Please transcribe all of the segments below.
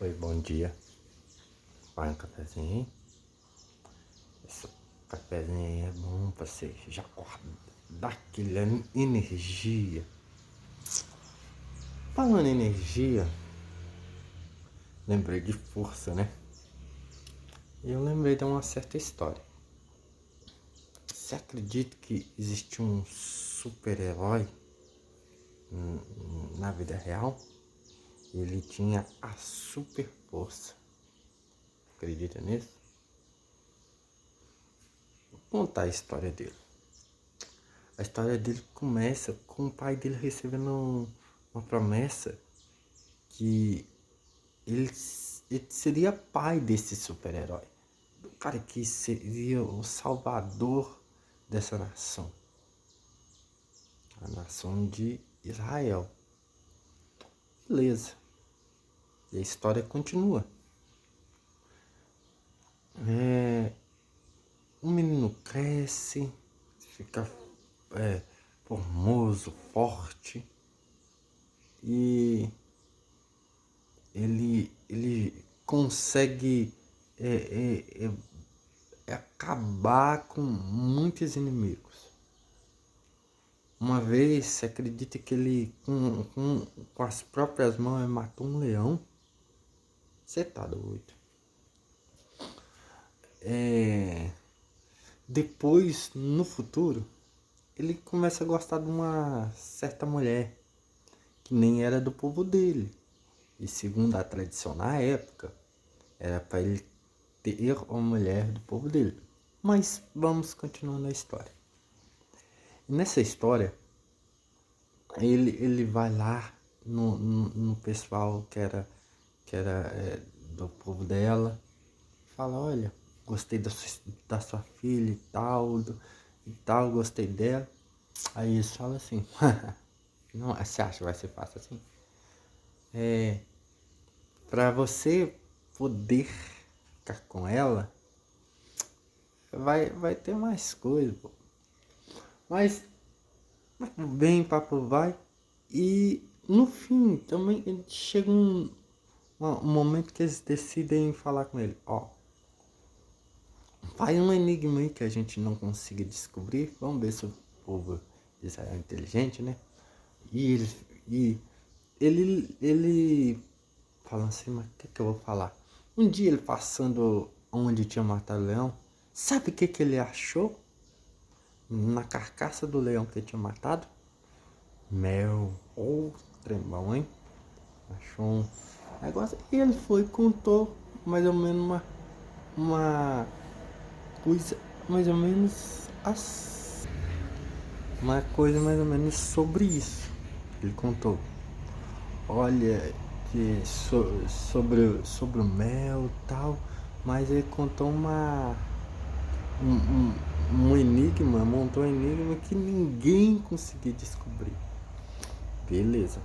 Oi, bom dia. Vai um cafezinho aí? Esse cafezinho aí é bom pra você já acorda, dá aquela energia. Falando em energia, lembrei de força, né? E eu lembrei de uma certa história. Você acredita que existe um super-herói na vida real? Ele tinha a super força. Acredita nisso? Vou contar a história dele. A história dele começa com o pai dele recebendo uma promessa que ele seria pai desse super-herói. Do cara que seria o salvador dessa nação. A nação de Israel. Beleza. E a história continua. O menino cresce, fica formoso, forte. E ele consegue acabar com muitos inimigos. Uma vez, se acredita que ele, com as próprias mãos, ele matou um leão? Você tá doido. Depois, no futuro, ele começa a gostar de uma certa mulher, que nem era do povo dele. E segundo a tradição na época, era para ele ter uma mulher do povo dele. Mas vamos continuando a história. E nessa história, ele vai lá no pessoal que era do povo dela, fala, olha, gostei da sua filha e tal, gostei dela. Aí eles falam assim, não, você acha que vai ser fácil assim? Pra você poder ficar com ela, vai ter mais coisa, pô. Mas papo vem, papo vai. E no fim também chega um momento que eles decidem falar com ele. Ó, faz um enigma aí que a gente não consiga descobrir. Vamos ver se o povo de Israel é inteligente, né? E ele fala assim, mas o que eu vou falar? Um dia ele passando onde tinha matado o leão, sabe o que ele achou? Na carcaça do leão que ele tinha matado? Mel. Trembão, hein? Achou um negócio. E ele foi e contou mais ou menos uma coisa, mais ou menos uma coisa mais ou menos sobre isso. Ele contou. Olha, que sobre o mel e tal, mas ele contou um enigma, montou um enigma que ninguém conseguia descobrir. Beleza.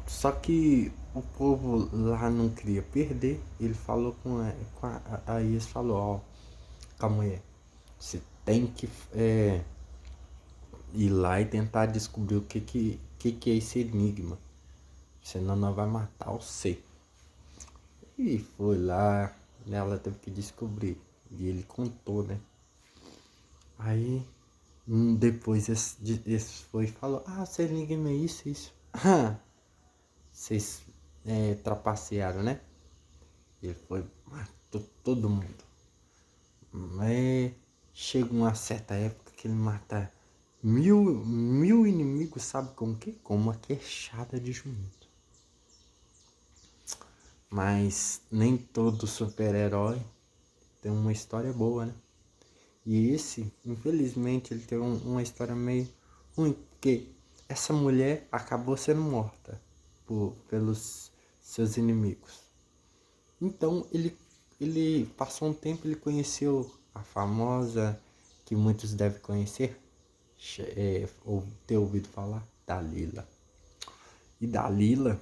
Só que o povo lá não queria perder. Ele falou aí eles falou, ó, calma aí, você tem que ir lá e tentar descobrir o que é esse enigma. Senão nós vai matar você. E foi lá, né, ela teve que descobrir. E ele contou, né? Aí depois esse foi e falou, esse enigma é isso, isso. Vocês trapacearam, né? Ele foi, matou todo mundo. Mas chega uma certa época que ele mata mil inimigos, sabe com o quê? Com uma queixada de jumento. Mas nem todo super-herói tem uma história boa, né? E esse, infelizmente, ele tem uma história meio ruim, porque essa mulher acabou sendo morta pelos seus inimigos. Então ele passou um tempo, ele conheceu a famosa, que muitos devem conhecer, ou ter ouvido falar, Dalila. E Dalila,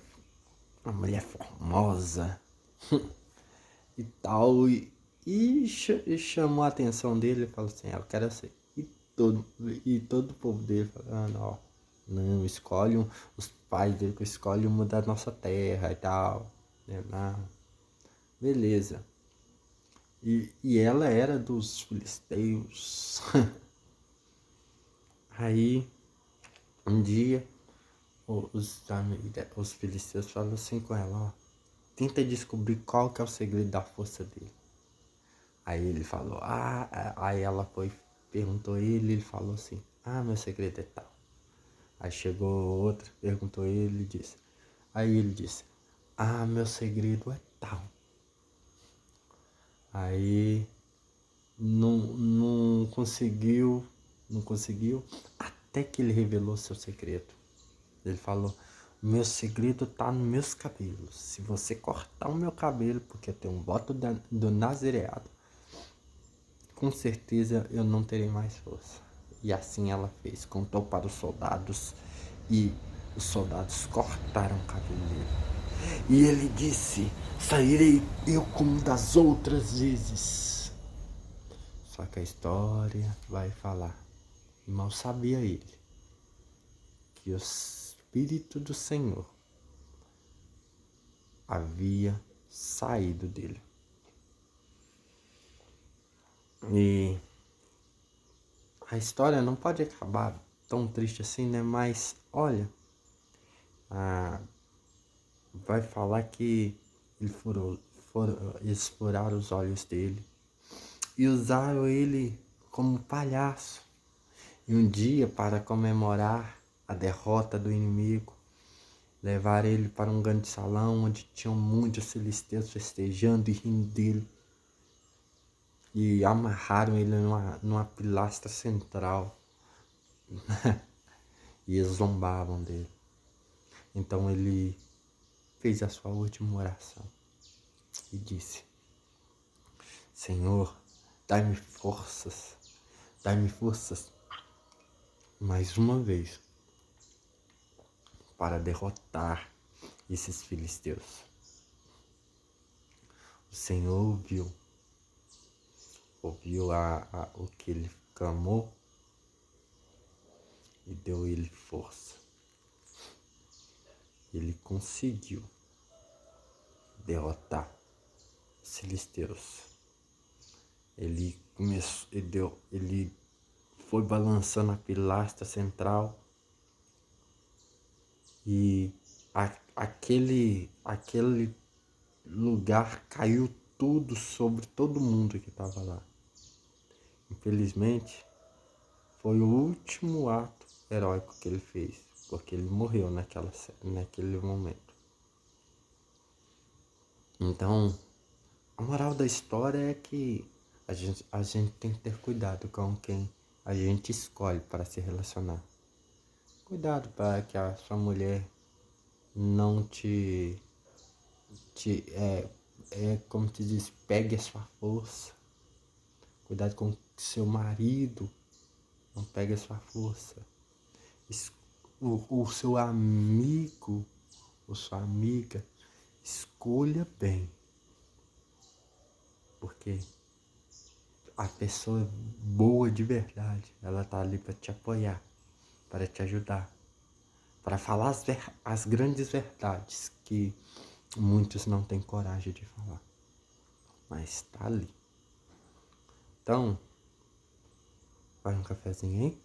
uma mulher formosa e tal, e chamou a atenção dele e falou assim, eu quero ser. E todo o povo dele falando, ó, Não, os pais dele que escolhem mudar nossa terra e tal. Não, beleza. E ela era dos filisteus. Aí, um dia, os filisteus falam assim com ela, ó. Tenta descobrir qual que é o segredo da força dele. Aí ele falou, aí ela foi, perguntou ele falou assim, meu segredo é tal. Aí chegou outra, perguntou ele, disse. Aí ele disse, meu segredo é tal. Aí não conseguiu, até que ele revelou seu segredo. Ele falou, meu segredo tá nos meus cabelos. Se você cortar o meu cabelo, porque eu tenho um voto do nazireado, com certeza eu não terei mais força. E assim ela fez, contou para os soldados e os soldados cortaram o cabelo dele. E ele disse, sairei eu como das outras vezes. Só que a história vai falar, e mal sabia ele, que o Espírito do Senhor havia saído dele. E a história não pode acabar tão triste assim, né? Mas, olha, vai falar que eles furaram os olhos dele e usaram ele como palhaço. E um dia, para comemorar a derrota do inimigo, levaram ele para um grande salão onde tinham muitos filisteus festejando e rindo dele. E amarraram ele numa pilastra central. E eles zombavam dele. Então ele fez a sua última oração e disse, Senhor, dai-me forças mais uma vez para derrotar esses filisteus. O Senhor ouviu o que ele clamou e deu ele força. Ele conseguiu derrotar os filisteus. Ele foi balançando a pilastra central e aquele lugar caiu tudo sobre todo mundo que estava lá. Infelizmente, foi o último ato heróico que ele fez, porque ele morreu naquele momento. Então, a moral da história é que a gente tem que ter cuidado com quem a gente escolhe para se relacionar. Cuidado para que a sua mulher não como se diz, pegue a sua força. Cuidado com seu marido, não pegue a sua força. O seu amigo ou sua amiga, escolha bem. Porque a pessoa boa de verdade, ela tá ali para te apoiar, para te ajudar, para falar as grandes verdades que muitos não têm coragem de falar. Mas tá ali. Então, vai um cafezinho aí?